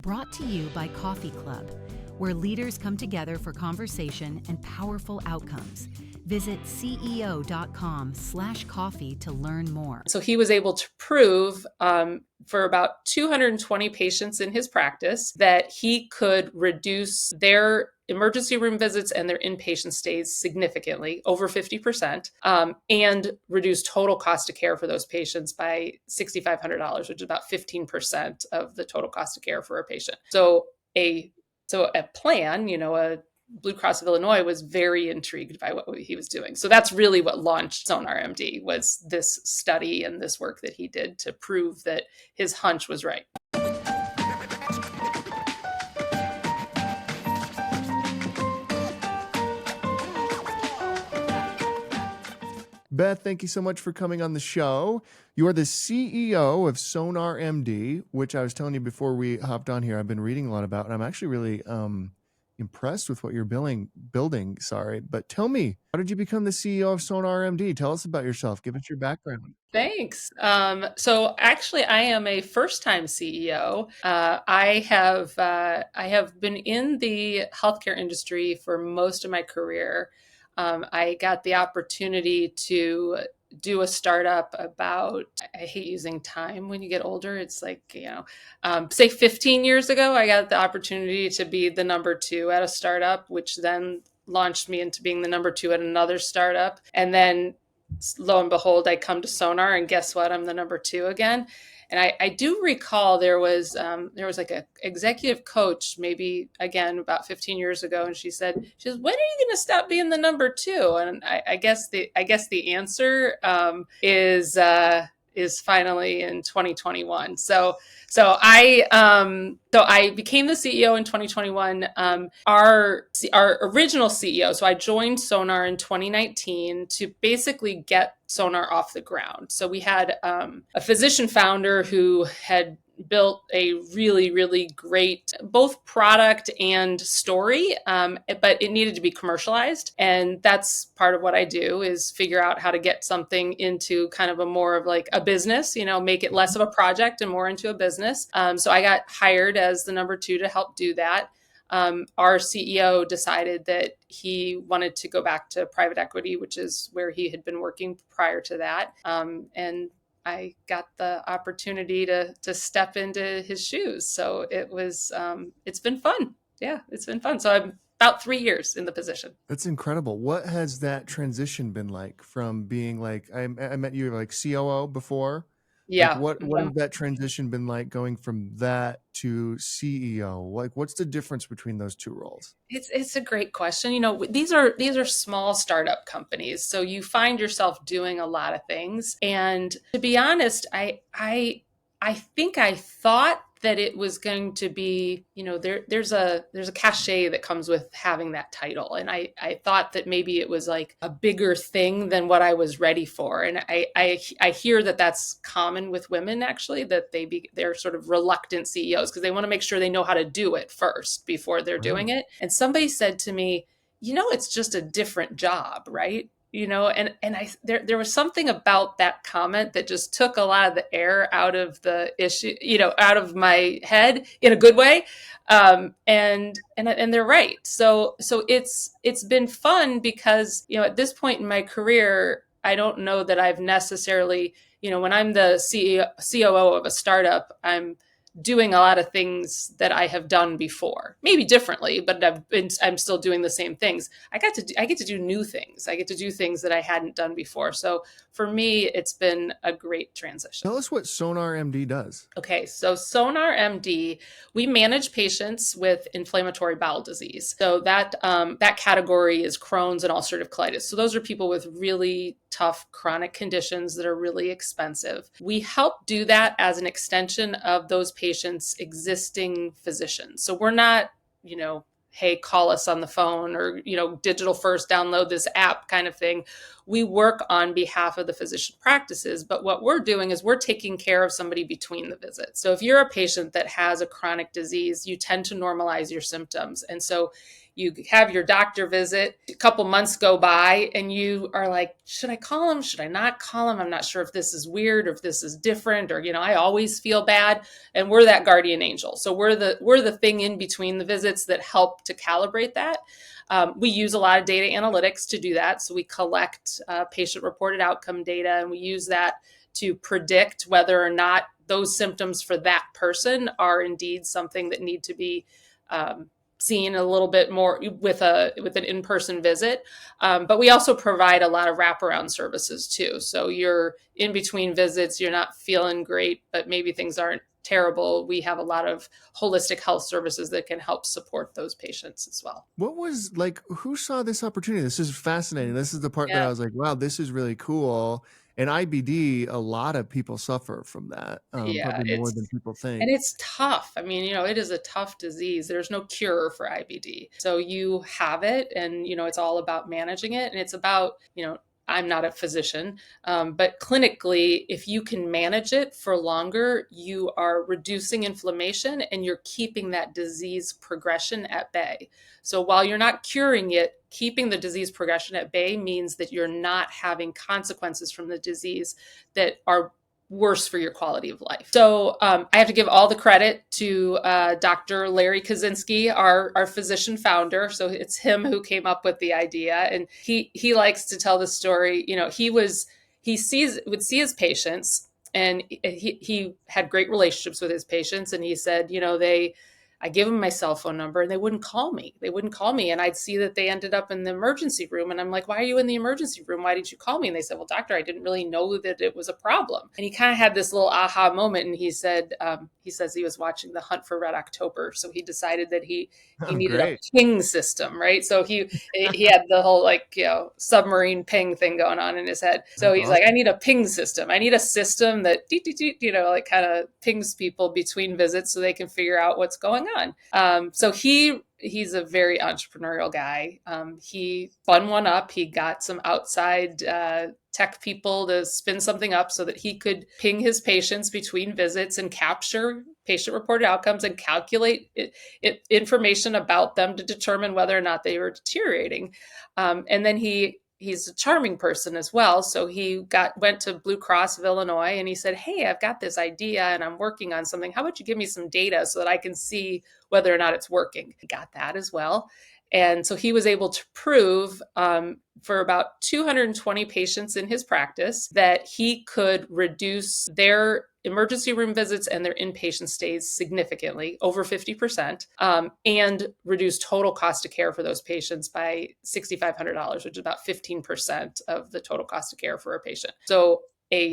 Brought to you by Coffee Club, where leaders come together for conversation and powerful outcomes. Visit ceo.com/coffee to learn more. So he was able to prove for about 220 patients in his practice that he could reduce their emergency room visits and their inpatient stays significantly, over 50%, and reduce total cost of care for those patients by $6,500, which is about 15% of the total cost of care for a patient. So a plan, a Blue Cross of Illinois was very intrigued by what he was doing. So that's really what launched SonarMD, was this study and this work that he did to prove that his hunch was right. Beth, thank you so much for coming on the show. You are the CEO of SonarMD, which I was telling you before we hopped on here, I've been reading a lot about, and I'm actually really impressed with what you're building. But tell me, how did you become the CEO of SonarMD? Tell us about yourself. Give us your background. Thanks. So actually, I am a first-time CEO. I have been in the healthcare industry for most of my career. I got the opportunity to do a startup about, I hate using time when you get older. It's like, say 15 years ago, I got the opportunity to be the number 2 at a startup, which then launched me into being the number 2 at another startup. And then lo and behold, I come to Sonar, and guess what? I'm the number 2 again. And I do recall there was like an executive coach, maybe again about 15 years ago, and she said, when are you going to stop being the number 2? And I guess the answer is finally in 2021. So I became the CEO in 2021. Our original CEO, so I joined Sonar in 2019 to basically get Sonar off the ground. So we had a physician founder who had built a really, really great both product and story, but it needed to be commercialized. And that's part of what I do, is figure out how to get something into kind of a more of like a business, make it less of a project and more into a business. So I got hired as the number 2 to help do that. Our CEO decided that he wanted to go back to private equity, which is where he had been working prior to that. And I got the opportunity to step into his shoes. So it's been fun. Yeah, it's been fun. So I'm about 3 years in the position. That's incredible. What has that transition been like from being like, I met you like COO before? Yeah. Like what has that transition been like, going from that to CEO? Like, what's the difference between those two roles? It's a great question. These are small startup companies, so you find yourself doing a lot of things. And to be honest, I think I thought that it was going to be, there's a cachet that comes with having that title. And I thought that maybe it was like a bigger thing than what I was ready for. And I hear that that's common with women, actually, that they're sort of reluctant CEOs because they want to make sure they know how to do it first before they're doing it. And somebody said to me, it's just a different job, right? There was something about that comment that just took a lot of the air out of the issue, out of my head in a good way. And they're right. So it's been fun because, at this point in my career, I don't know that I've necessarily, when I'm the COO of a startup, I'm doing a lot of things that I have done before, maybe differently, but I'm still doing the same things. I get to do new things. I get to do things that I hadn't done before. So for me, it's been a great transition. Tell us what SonarMD does. Okay, so SonarMD, we manage patients with inflammatory bowel disease. So that category is Crohn's and ulcerative colitis. So those are people with really tough chronic conditions that are really expensive. We help do that as an extension of those patients' existing physicians. So we're not, hey, call us on the phone, or, digital first, download this app kind of thing. We work on behalf of the physician practices, but what we're doing is we're taking care of somebody between the visits. So if you're a patient that has a chronic disease, you tend to normalize your symptoms. And so you have your doctor visit, a couple months go by, and you are like, should I call him? Should I not call him? I'm not sure if this is weird or if this is different, or, I always feel bad. And we're that guardian angel. So we're the thing in between the visits that help to calibrate that. We use a lot of data analytics to do that. So we collect patient-reported outcome data, and we use that to predict whether or not those symptoms for that person are indeed something that need to be seen a little bit more with an in-person visit. But we also provide a lot of wraparound services too. So you're in between visits, you're not feeling great, but maybe things aren't terrible. We have a lot of holistic health services that can help support those patients as well. What was like, who saw this opportunity? This is fascinating. This is the part that I was like, wow, this is really cool. And IBD, a lot of people suffer from that, Yeah, probably more than people think. and it's tough. I mean, it is a tough disease. There's no cure for IBD. So you have it, and, it's all about managing it. And it's about, I'm not a physician, but clinically, if you can manage it for longer, you are reducing inflammation and you're keeping that disease progression at bay. So while you're not curing it, keeping the disease progression at bay means that you're not having consequences from the disease that are worse for your quality of life. So I have to give all the credit to Dr. Larry Kaczynski, our physician founder. So it's him who came up with the idea, and he likes to tell the story. He would see his patients, and he had great relationships with his patients, and he said, I give them my cell phone number and they wouldn't call me. And I'd see that they ended up in the emergency room. And I'm like, why are you in the emergency room? Why didn't you call me? And they said, well, doctor, I didn't really know that it was a problem. And he kind of had this little aha moment. And he said, he says he was watching The Hunt for Red October. So he decided that he needed Great. a ping system, right? So he had the whole submarine ping thing going on in his head. So he's like, I need a ping system. I need a system that kind of pings people between visits so they can figure out what's going on. So he's a very entrepreneurial guy. He spun one up. He got some outside tech people to spin something up so that he could ping his patients between visits and capture patient-reported outcomes and calculate information about them to determine whether or not they were deteriorating. And then he's a charming person as well. So he went to Blue Cross of Illinois and he said, hey, I've got this idea and I'm working on something. How about you give me some data so that I can see whether or not it's working? He got that as well. And so he was able to prove for about 220 patients in his practice that he could reduce their emergency room visits and their inpatient stays significantly, over 50%, and reduce total cost of care for those patients by $6,500, which is about 15% of the total cost of care for a patient. So a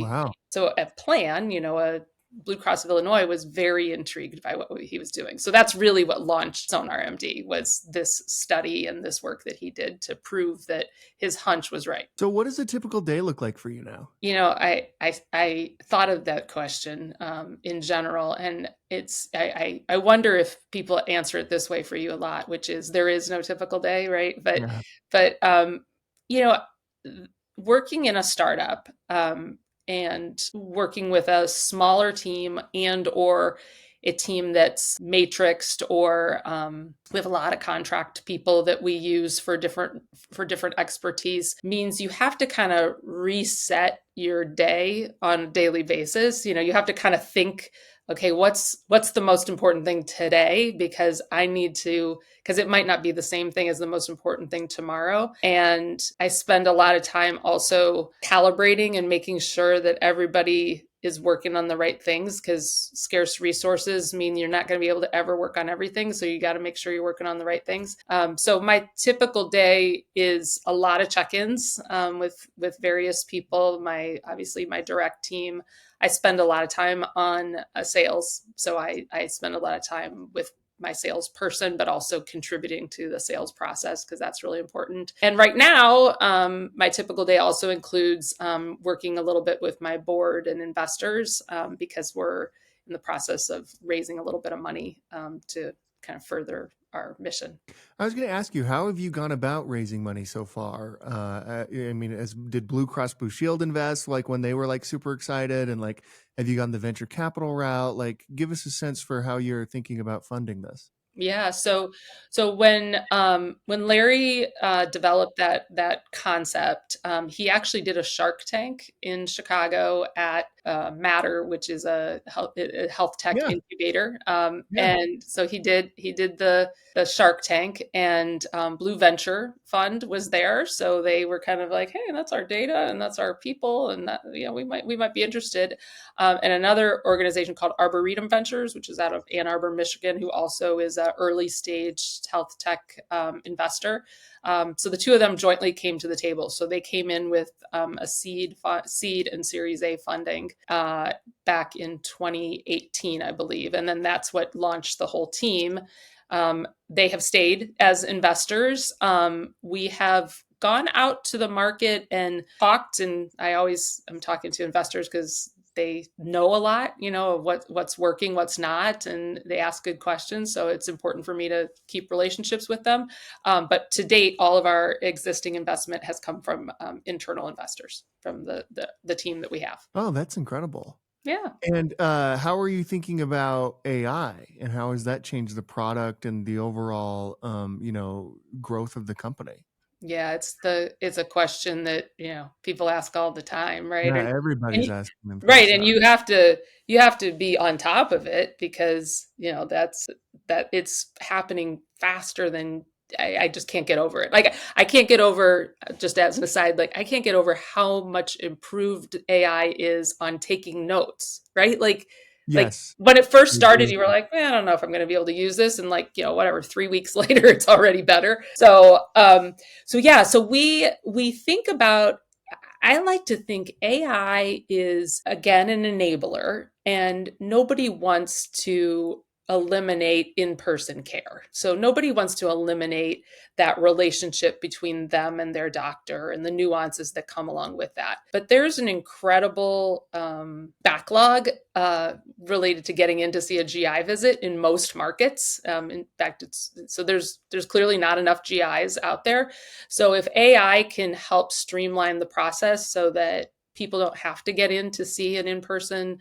plan, a Blue Cross of Illinois was very intrigued by what he was doing. So that's really what launched SonarMD, was this study and this work that he did to prove that his hunch was right. So what does a typical day look like for you now? I thought of that question in general, and I wonder if people answer it this way for you a lot, which is there is no typical day, right? But working in a startup, and working with a smaller team and or a team that's matrixed, or we have a lot of contract people that we use for different expertise, means you have to kind of reset your day on a daily basis. You have to kind of think, okay, what's the most important thing today? Because it might not be the same thing as the most important thing tomorrow. And I spend a lot of time also calibrating and making sure that everybody is working on the right things, because scarce resources mean you're not going to be able to ever work on everything. So you got to make sure you're working on the right things. So my typical day is a lot of check-ins with various people, obviously my direct team. I spend a lot of time on sales. So I spend a lot of time with my salesperson, but also contributing to the sales process, because that's really important. And right now, my typical day also includes working a little bit with my board and investors, because we're in the process of raising a little bit of money to kind of further our mission. I was going to ask you, how have you gone about raising money so far? I mean, did Blue Cross Blue Shield invest like when they were like super excited, and like, have you gone the venture capital route? Like, give us a sense for how you're thinking about funding this. Yeah. So when Larry developed that concept, he actually did a Shark Tank in Chicago at Matter, which is a health tech Yeah, incubator. yeah. And so he did the Shark Tank, and Blue Venture Fund was there. So they were kind of like, hey, that's our data and that's our people, and that, we might be interested. And another organization called Arboretum Ventures, which is out of Ann Arbor, Michigan, who also is an early stage health tech investor. So the two of them jointly came to the table. So they came in with a seed and Series A funding back in 2018, I believe, and then that's what launched the whole team. They have stayed as investors. We have gone out to the market and talked, and I always am talking to investors because they know a lot, of what's working, what's not, and they ask good questions. So it's important for me to keep relationships with them. But to date, all of our existing investment has come from internal investors from the team that we have. Oh, that's incredible. Yeah. And how are you thinking about AI, and how has that changed the product and the overall, growth of the company? Yeah, it's a question that, people ask all the time, right? Yeah, And everybody's you, asking themselves right, and that. you have to be on top of it because, that it's happening faster than I just can't get over it. Like I can't get over, just as an aside, like I can't get over how much improved AI is on taking notes, right? Like Yes, when it first I started, agree. you were like, man, I don't know if I'm going to be able to use this. And like, whatever, 3 weeks later, it's already better. So yeah, so we think about, I like to think AI is again an enabler, and nobody wants to eliminate in-person care. So nobody wants to eliminate that relationship between them and their doctor and the nuances that come along with that. But there's an incredible backlog related to getting in to see a GI visit in most markets. In fact, there's clearly not enough GIs out there. So if AI can help streamline the process so that people don't have to get in to see an in-person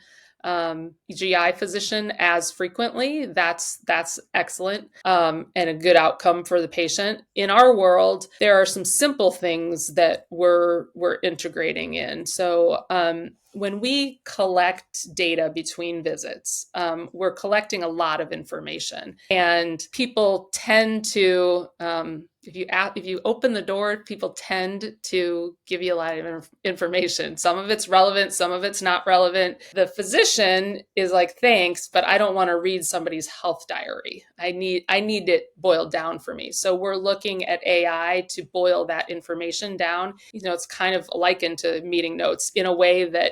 GI physician as frequently, that's excellent, and a good outcome for the patient. In our world, there are some simple things that we're integrating in. So when we collect data between visits, we're collecting a lot of information, and people tend to, if you open the door, people tend to give you a lot of information. Some of it's relevant, some of it's not relevant. The physician is like, thanks, but I don't want to read somebody's health diary. I need it boiled down for me. So we're looking at AI to boil that information down. It's kind of likened to meeting notes in a way that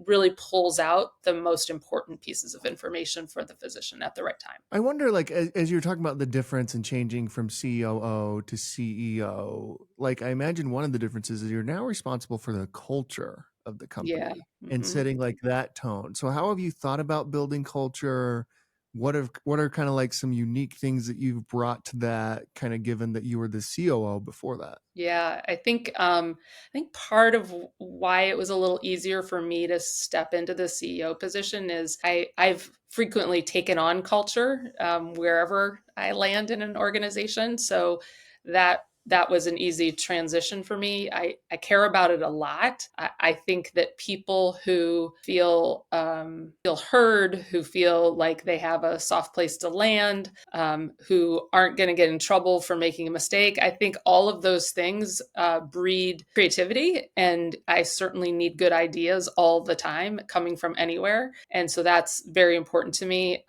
really pulls out the most important pieces of information for the physician at the right time. I wonder, like, as you're talking about the difference in changing from COO to CEO, like, I imagine one of the differences is you're now responsible for the culture of the Yeah. company and Mm-hmm. setting like that tone. So how have you thought about building culture? What are kind of like some unique things that you've brought to that, kind of given that you were the COO before that? Yeah, I think part of why it was a little easier for me to step into the CEO position is I've frequently taken on culture wherever I land in an organization. So that was an easy transition for me. I care about it a lot. I think that people who feel heard, who feel like they have a soft place to land, who aren't going to get in trouble for making a mistake, I think all of those things breed creativity. And I certainly need good ideas all the time coming from anywhere. And so that's very important to me.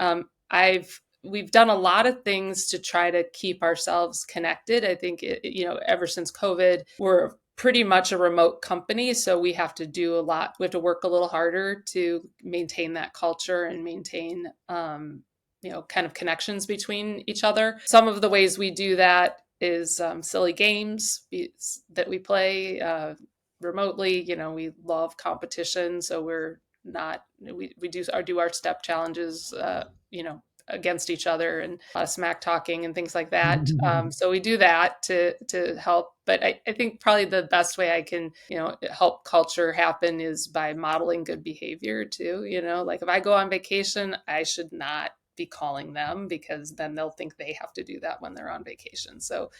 We've done a lot of things to try to keep ourselves connected. I think, ever since COVID, we're pretty much a remote company. So we have to do a lot. We have to work a little harder to maintain that culture and maintain, kind of connections between each other. Some of the ways we do that is silly games that we play remotely. We love competition. So we're not, we do our step challenges, against each other and a lot of smack talking and things like that. So we do that to help. But I think probably the best way I can, help culture happen is by modeling good behavior too. Like if I go on vacation, I should not be calling them, because then they'll think they have to do that when they're on vacation. So,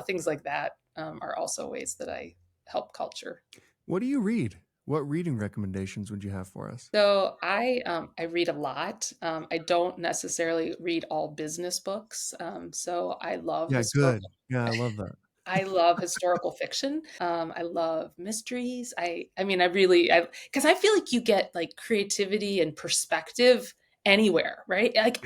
things like that are also ways that I help culture. What do you read? What reading recommendations would you have for us? So I read a lot. I don't necessarily read all business books. So I love Yeah, good. historical. Yeah, I love that. I love historical fiction. I love mysteries. Because I feel like you get like creativity and perspective anywhere, right? Like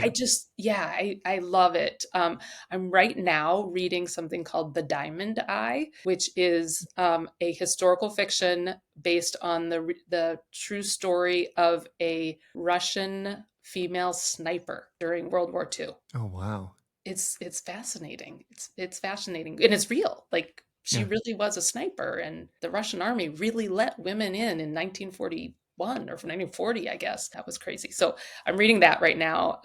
Yeah. I love it. I'm right now reading something called The Diamond Eye, which is a historical fiction based on the true story of a Russian female sniper during World War II. Oh, wow. It's fascinating. It's fascinating, and it's real. Like she Yeah. really was a sniper, and the Russian army really let women in 1941 or 1940, I guess. That was crazy. So I'm reading that right now.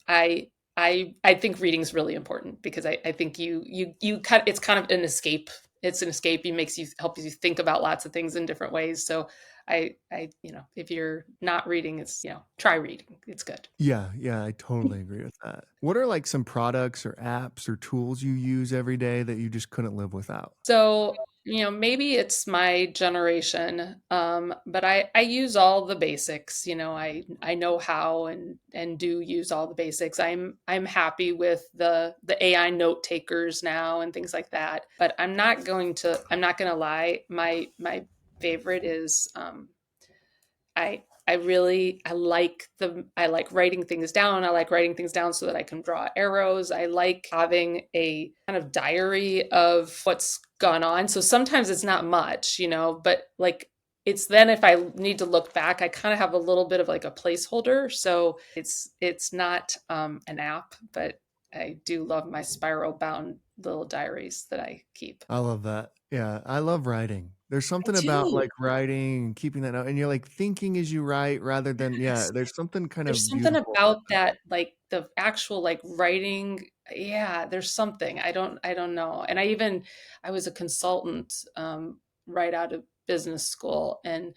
I think reading is really important, because I think it's kind of an escape. It's an escape. It helps you think about lots of things in different ways. So if you're not reading, try reading. It's good. Yeah, yeah, I totally agree with that. What are like some products or apps or tools you use every day that you just couldn't live without? So, maybe it's my generation, but I use all the basics. I know how and do use all the basics. I'm happy with the AI note takers now and things like that. But I'm not gonna lie. My favorite is I like writing things down. I like writing things down so that I can draw arrows. I like having a kind of diary of what's gone on. So sometimes it's not much, but like it's then if I need to look back, I kind of have a little bit of like a placeholder. So it's not an app, but I do love my spiral bound little diaries that I keep. I love that. Yeah, I love writing. There's I something about do. like writing and keeping that out, and you're like thinking as you write rather than, yeah, Yes. there's something kind There's of something beautiful about about that, like the actual like writing. Yeah, there's something. I don't know. And I was a consultant right out of business school, and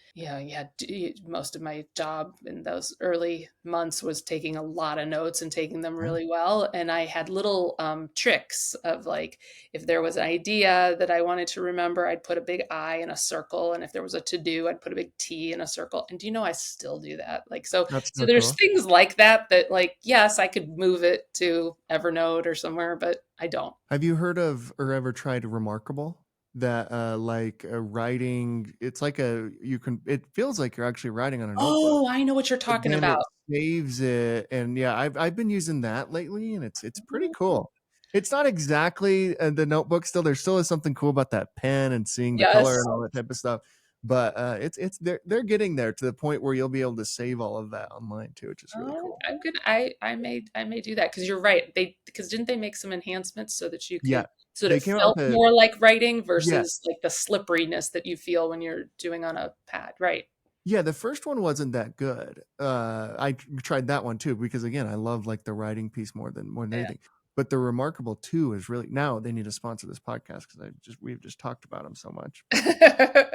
most of my job in those early months was taking a lot of notes and taking them that. really well. And I had little tricks of like, if there was an idea that I wanted to remember, I'd put a big I in a circle, and if there was a to do, I'd put a big T in a circle. And do you know I still do that? Like That's so so there's cool. things like that like, yes, I could move it to Evernote or somewhere, but I don't. Have you heard of or ever tried Remarkable? That like writing, it's like it feels like you're actually writing on a notebook, Oh, I know what you're but talking then it about. saves it. And yeah, I've been using that lately, and it's pretty Oh, cool. It's not exactly the notebook still. There still is something cool about that pen and seeing the color yes. and all that type of stuff. But it's they're getting there to the point where you'll be able to save all of that online too, which is really Oh, cool. I'm good. I may do that, because you're right. Because didn't they make some enhancements Yeah, so that they it came out felt with a more like writing yeah. versus like the slipperiness that you feel when you're doing on a pad, right? Yeah, the first one wasn't that good. I tried that one too because again, I love like the writing piece more than Yeah. anything. But the Remarkable 2 is really now they need to sponsor this podcast because we've just talked about them so much. But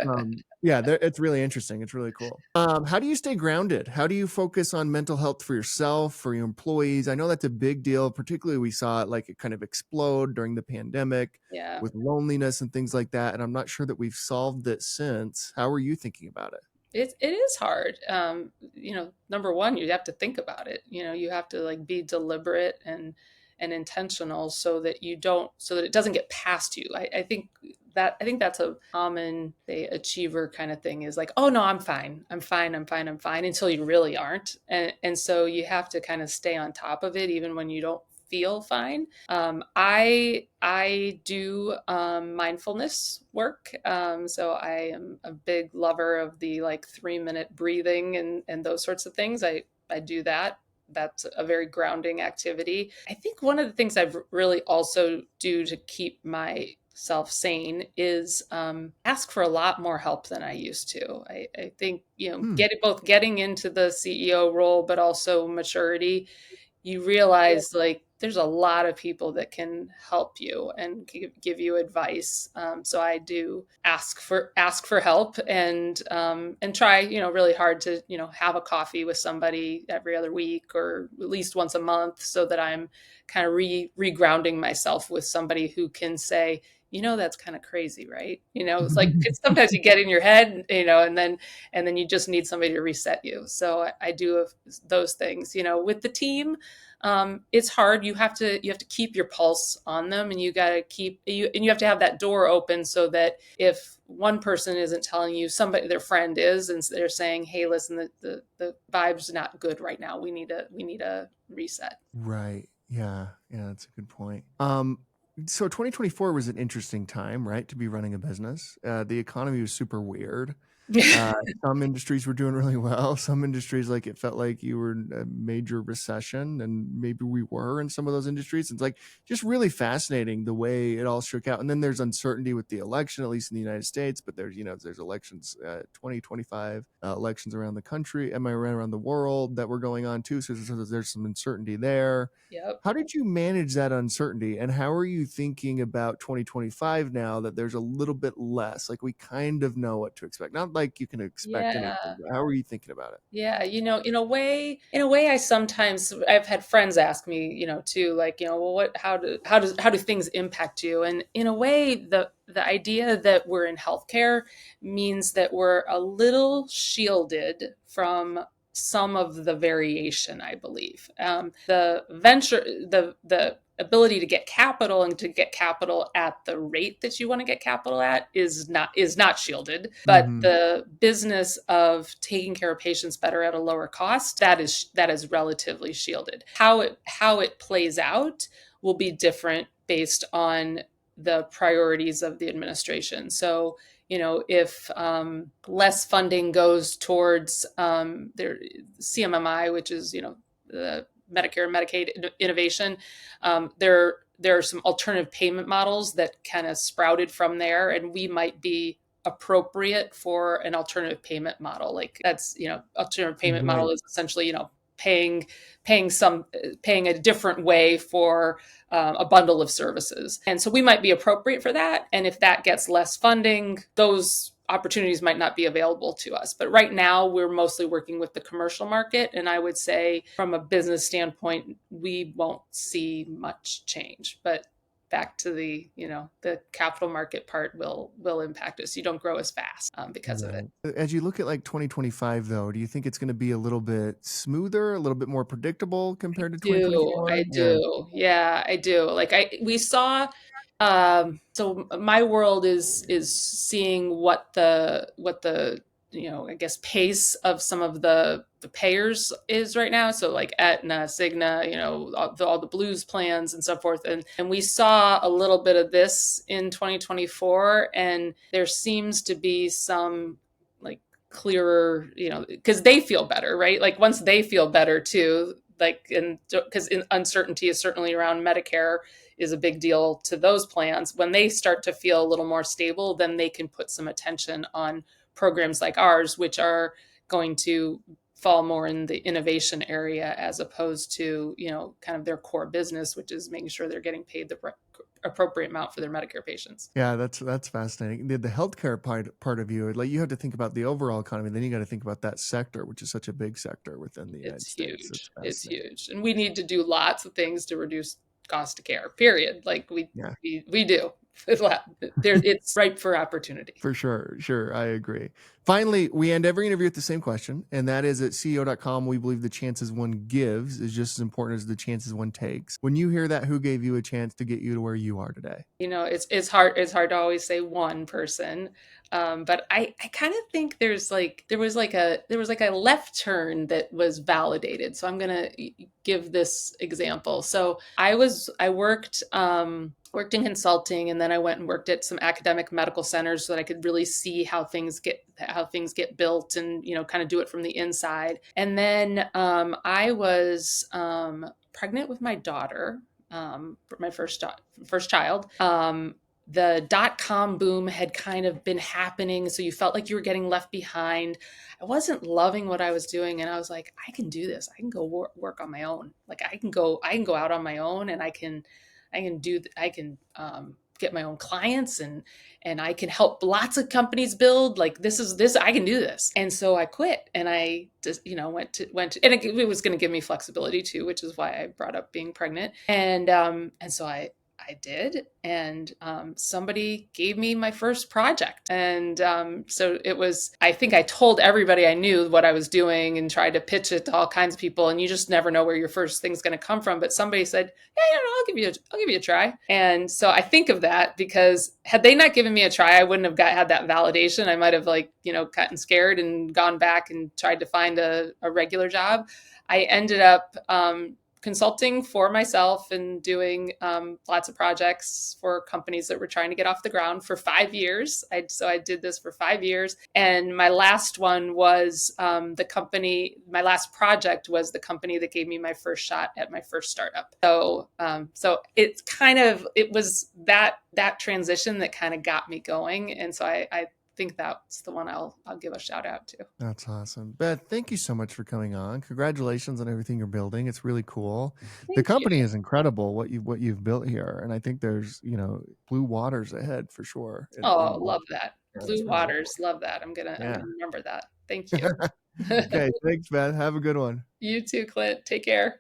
yeah, it's really interesting. It's really cool. How do you stay grounded? How do you focus on mental health for yourself, for your employees? I know that's a big deal. Particularly, we saw it like it kind of explode during the pandemic Yeah. with loneliness and things like that. And I'm not sure that we've solved it since. How are you thinking about it? It is hard. Number one, you have to think about it. You have to like be deliberate and intentional, so that it doesn't get past you. I think that's a common, say, achiever kind of thing, is like, oh no, I'm fine. I'm fine. I'm fine. I'm fine, until you really aren't. And so you have to kind of stay on top of it even when you don't feel fine. I do mindfulness work. So I am a big lover of the like 3-minute breathing and those sorts of things. I do that. That's a very grounding activity. I think one of the things I've really also do to keep myself sane is ask for a lot more help than I used to. I think Hmm. getting into the CEO role, but also maturity, you realize like there's a lot of people that can help you and give you advice. So I do ask for help and try, really hard to, have a coffee with somebody every other week or at least once a month, so that I'm kind of regrounding myself with somebody who can say, that's kind of crazy, right? It's like sometimes you get in your head, and then you just need somebody to reset you. So I do those things, with the team. It's hard. You have to keep your pulse on them, and you have to have that door open so that if one person isn't telling you, somebody, their friend is, and they're saying, hey, listen, the vibe's not good right now. We need a reset. Right. Yeah. Yeah. That's a good point. So 2024 was an interesting time, right, to be running a business. The economy was super weird. Some industries were doing really well. Some industries, like, it felt like you were in a major recession, and maybe we were in some of those industries. It's like just really fascinating the way it all shook out. And then there's uncertainty with the election, at least in the United States. But there's elections, 2025 elections around the country, around the world that were going on too. So there's some uncertainty there. Yep. How did you manage that uncertainty, and how are you thinking about 2025 now that there's a little bit less? Like, we kind of know what to expect. Not like you can expect anything, Yeah. but how are you thinking about it? Yeah, in a way, I've had friends ask me, too, like, well, how do things impact you? And in a way, the idea that we're in healthcare means that we're a little shielded from some of the variation, I believe. The ability to get capital and to get capital at the rate that you want to get capital at is not shielded, but Mm-hmm. the business of taking care of patients better at a lower cost, that is relatively shielded. How it plays out will be different based on the priorities of the administration. So, if less funding goes towards their CMMI, which is, the Medicare and Medicaid innovation, there are some alternative payment models that kind of sprouted from there, and we might be appropriate for an alternative payment model. Like, that's, alternative payment model Right. is essentially, paying paying a different way for a bundle of services. And so we might be appropriate for that. And if that gets less funding, those opportunities might not be available to us. But right now, we're mostly working with the commercial market. And I would say from a business standpoint, we won't see much change. But back to the capital market part will impact us. You don't grow as fast because of it. Right. As you look at like 2025, though, do you think it's going to be a little bit smoother, a little bit more predictable compared to I 2024? Yeah. do. Yeah, I do. Like, we saw, so my world is seeing what the I guess pace of some of the payers is right now. So like Aetna, Cigna, all the Blues plans and so forth. And we saw a little bit of this in 2024, and there seems to be some like clearer, because they feel better, right? Like, once they feel better too, like, and because uncertainty is certainly around Medicare is a big deal to those plans. When they start to feel a little more stable, then they can put some attention on programs like ours, which are going to fall more in the innovation area as opposed to, kind of their core business, which is making sure they're getting paid the appropriate amount for their Medicare patients. Yeah, that's fascinating. The healthcare part of you, like, you have to think about the overall economy, then you got to think about that sector, which is such a big sector within the United It's States. It's huge. It's fascinating. huge. And we need to do lots of things to reduce cost of care, period. Like, we Yeah. we do. It's ripe for opportunity. For sure. Sure. I agree. Finally, we end every interview with the same question, and that is, at CEO.com, we believe the chances one gives is just as important as the chances one takes. When you hear that, who gave you a chance to get you to where you are today? It's hard to always say one person, but I kind of think there was like a left turn that was validated. So I'm gonna give this example. So I worked in consulting, and then I went and worked at some academic medical centers so that I could really see how things get built, and kind of do it from the inside. And then I was pregnant with my daughter, my first child. the dot-com boom had kind of been happening. So you felt like you were getting left behind. I wasn't loving what I was doing. And I was like, I can do this. I can go work on my own. Like I can go out on my own, and I can get my own clients, and I can help lots of companies build. Like this, I can do this. And so I quit, and I just, went to, and it was going to give me flexibility too, which is why I brought up being pregnant. And so I did. And somebody gave me my first project. And so it was, I think I told everybody I knew what I was doing and tried to pitch it to all kinds of people. And you just never know where your first thing's going to come from. But somebody said, yeah, I'll give you a try. And so I think of that because had they not given me a try, I wouldn't have had that validation. I might have gotten scared and gone back and tried to find a regular job. I ended up consulting for myself and doing lots of projects for companies that were trying to get off the ground for 5 years. So I did this for 5 years. And my last one was my last project was the company that gave me my first shot at my first startup. So it was that transition that kind of got me going. And so I think that's the one I'll give a shout out to. That's awesome. Beth, thank you so much for coming on. Congratulations on everything you're building. It's really cool. The company is incredible, what you've built here. And I think there's, blue waters ahead for sure. Love that. Blue waters. Love that. I'm gonna remember that. Thank you. Okay. Thanks, Beth. Have a good one. You too, Clint. Take care.